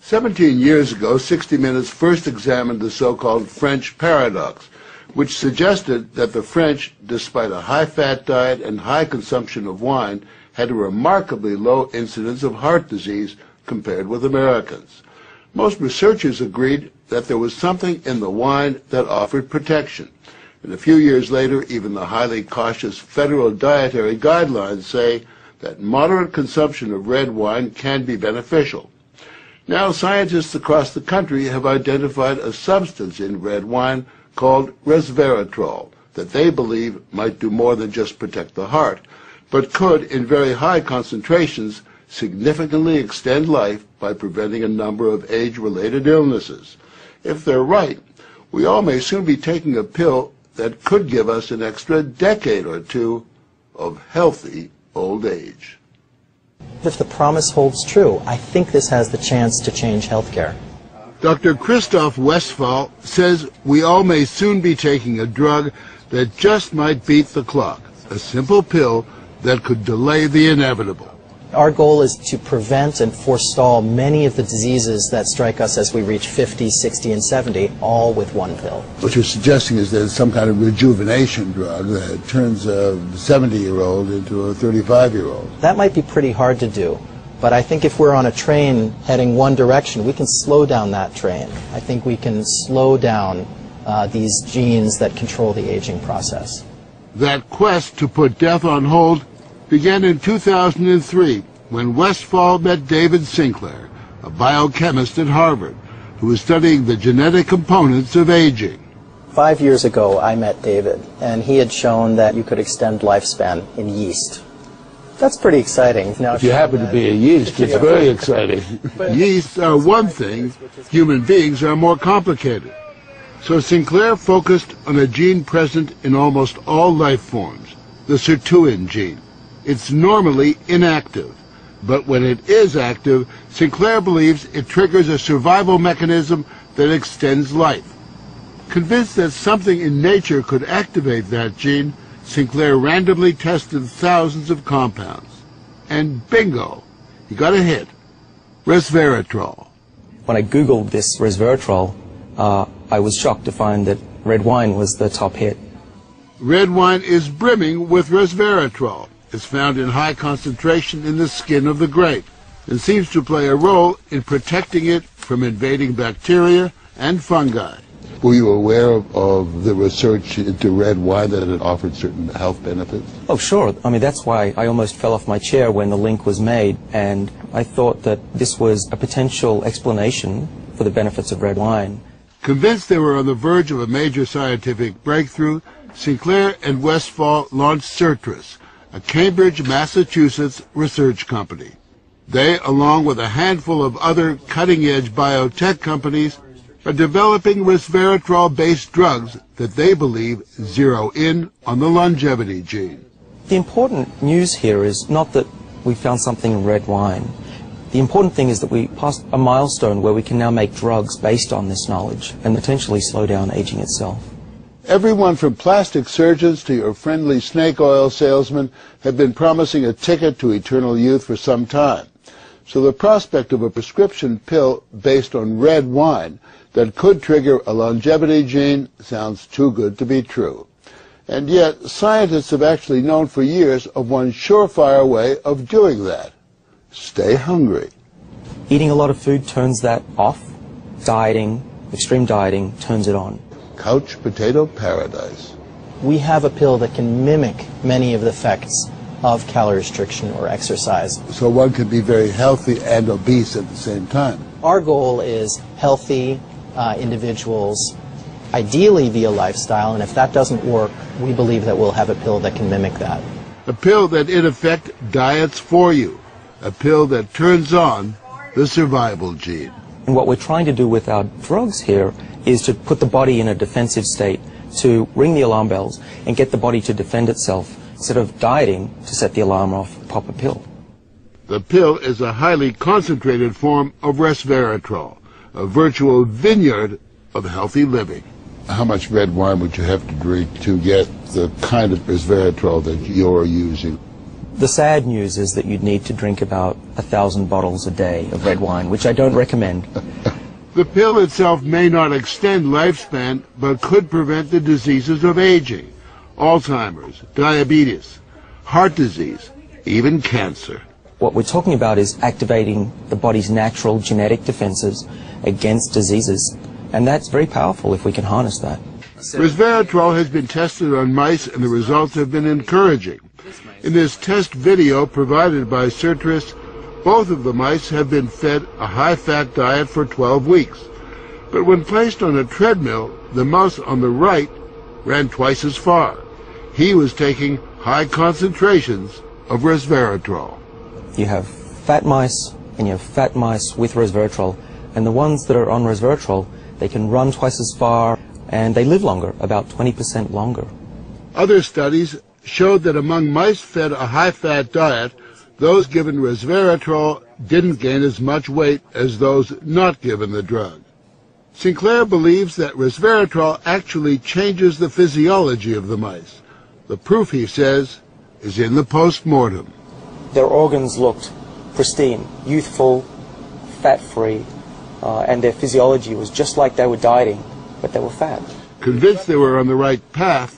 17 years ago, 60 Minutes first examined the so-called French paradox, which suggested that the French, despite a high-fat diet and high consumption of wine, had a remarkably low incidence of heart disease compared with Americans. Most researchers agreed that there was something in the wine that offered protection. And a few years later, even the highly cautious federal dietary guidelines say that moderate consumption of red wine can be beneficial. Now, scientists across the country have identified a substance in red wine called Resveratrol that they believe might do more than just protect the heart, but could, in very high concentrations, significantly extend life by preventing a number of age-related illnesses. If they're right, we all may soon be taking a pill that could give us an extra decade or two of healthy old age. If the promise holds true, I think this has the chance to change healthcare. Dr. Christoph Westphal says we all may soon be taking a drug that just might beat the clock, a simple pill that could delay the inevitable. Our goal is to prevent and forestall many of the diseases that strike us as we reach 50, 60, and 70, all with one pill. What you're suggesting is there's some kind of rejuvenation drug that turns a 70-year-old into a 35-year-old. That might be pretty hard to do, but I think if we're on a train heading one direction, we can slow down that train. I think we can slow down these genes that control the aging process. That quest to put death on hold began in 2003 when Westphal met David Sinclair, a biochemist at Harvard, who was studying the genetic components of aging. 5 years ago, I met David, and he had shown that you could extend lifespan in yeast. That's pretty exciting. Now, if you happen to be a yeast, it's very exciting. Yeasts are one thing, human beings are more complicated. So Sinclair focused on a gene present in almost all life forms, the sirtuin gene. It's normally inactive, but when it is active, Sinclair believes it triggers a survival mechanism that extends life. Convinced that something in nature could activate that gene, Sinclair randomly tested thousands of compounds. And bingo, he got a hit, Resveratrol. When I Googled this Resveratrol, I was shocked to find that red wine was the top hit. Red wine is brimming with Resveratrol. It's found in high concentration in the skin of the grape and seems to play a role in protecting it from invading bacteria and fungi. Were you aware of the research into red wine that it offered certain health benefits? Oh, sure. I mean, that's why I almost fell off my chair when the link was made, and I thought that this was a potential explanation for the benefits of red wine. Convinced they were on the verge of a major scientific breakthrough, Sinclair and Westphal launched Certris, a Cambridge, Massachusetts research company. They, along with a handful of other cutting-edge biotech companies, are developing resveratrol-based drugs that they believe zero in on the longevity gene. The important news here is not that we found something in red wine. The important thing is that we passed a milestone where we can now make drugs based on this knowledge and potentially slow down aging itself. Everyone from plastic surgeons to your friendly snake oil salesman have been promising a ticket to eternal youth for some time. So the prospect of a prescription pill based on red wine that could trigger a longevity gene sounds too good to be true. And yet, scientists have actually known for years of one surefire way of doing that. Stay hungry. Eating a lot of food turns that off. Dieting, extreme dieting, turns it on. Couch potato paradise. We have a pill that can mimic many of the effects of calorie restriction or exercise. So one can be very healthy and obese at the same time. Our goal is healthy individuals, ideally via lifestyle, and if that doesn't work, we believe that we'll have a pill that can mimic that. A pill that in effect diets for you. A pill that turns on the survival gene. And what we're trying to do with our drugs here is to put the body in a defensive state, to ring the alarm bells and get the body to defend itself instead of dieting to set the alarm off, pop a pill. The pill is a highly concentrated form of resveratrol, a virtual vineyard of healthy living. How much red wine would you have to drink to get the kind of resveratrol that you're using? The sad news is that you'd need to drink about 1,000 bottles a day of red wine, which I don't recommend. The pill itself may not extend lifespan, but could prevent the diseases of aging, Alzheimer's, diabetes, heart disease, even cancer. What we're talking about is activating the body's natural genetic defenses against diseases, and that's very powerful if we can harness that. Resveratrol has been tested on mice, and the results have been encouraging. In this test video provided by Sertris, both of the mice have been fed a high-fat diet for 12 weeks. But when placed on a treadmill, the mouse on the right ran twice as far. He was taking high concentrations of resveratrol. You have fat mice, and you have fat mice with resveratrol, and the ones that are on resveratrol, they can run twice as far, and they live longer, about 20% longer. Other studies showed that among mice fed a high-fat diet, those given resveratrol didn't gain as much weight as those not given the drug. Sinclair believes that resveratrol actually changes the physiology of the mice. The proof, he says, is in the post-mortem. Their organs looked pristine, youthful, fat-free, and their physiology was just like they were dieting, but they were fat. Convinced they were on the right path,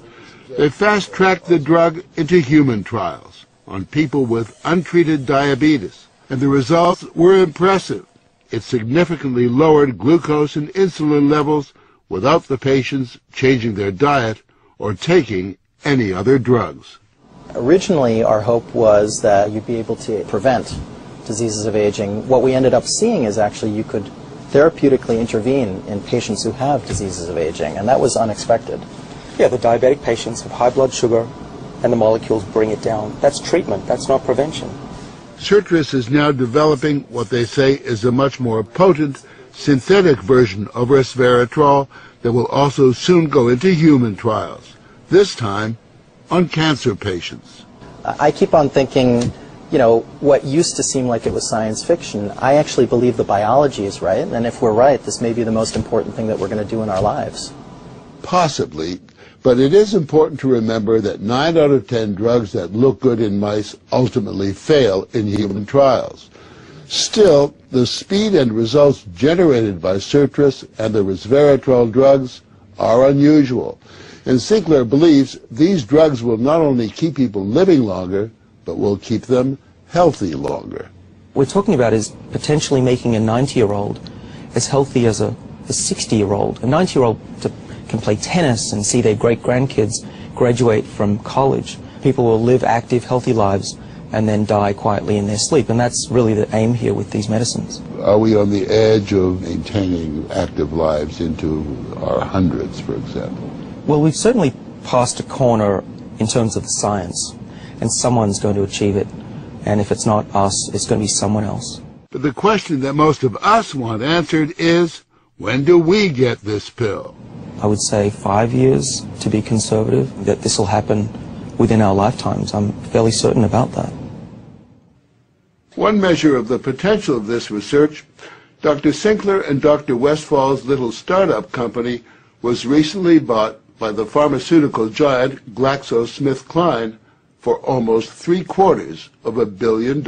they fast-tracked the drug into human trials on people with untreated diabetes, and the results were impressive. It significantly lowered glucose and insulin levels without the patients changing their diet or taking any other drugs. Originally, our hope was that you'd be able to prevent diseases of aging. What we ended up seeing is actually you could therapeutically intervene in patients who have diseases of aging, and that was unexpected. Yeah, the diabetic patients have high blood sugar, and the molecules bring it down. That's treatment, that's not prevention. Sertris is now developing what they say is a much more potent synthetic version of resveratrol that will also soon go into human trials, this time on cancer patients. I keep on thinking, you know, what used to seem like it was science fiction, I actually believe the biology is right, and if we're right, this may be the most important thing that we're going to do in our lives. Possibly, but it is important to remember that 9 out of 10 drugs that look good in mice ultimately fail in human trials. Still, the speed and results generated by Sertris and the resveratrol drugs are unusual, and Sinclair believes these drugs will not only keep people living longer, but will keep them healthy longer. What we're talking about is potentially making a 90-year-old as healthy as a 60-year-old. A 90-year-old can play tennis and see their great-grandkids graduate from college. People will live active, healthy lives and then die quietly in their sleep, and that's really the aim here with these medicines. Are we on the edge of maintaining active lives into our hundreds, for example? Well, we've certainly passed a corner in terms of the science, and someone's going to achieve it, and if it's not us, it's going to be someone else. But the question that most of us want answered is, when do we get this pill? I would say 5 years, to be conservative, that this will happen within our lifetimes. I'm fairly certain about that. One measure of the potential of this research, Dr. Sinclair and Dr. Westfall's little startup company was recently bought by the pharmaceutical giant GlaxoSmithKline for almost $750 million.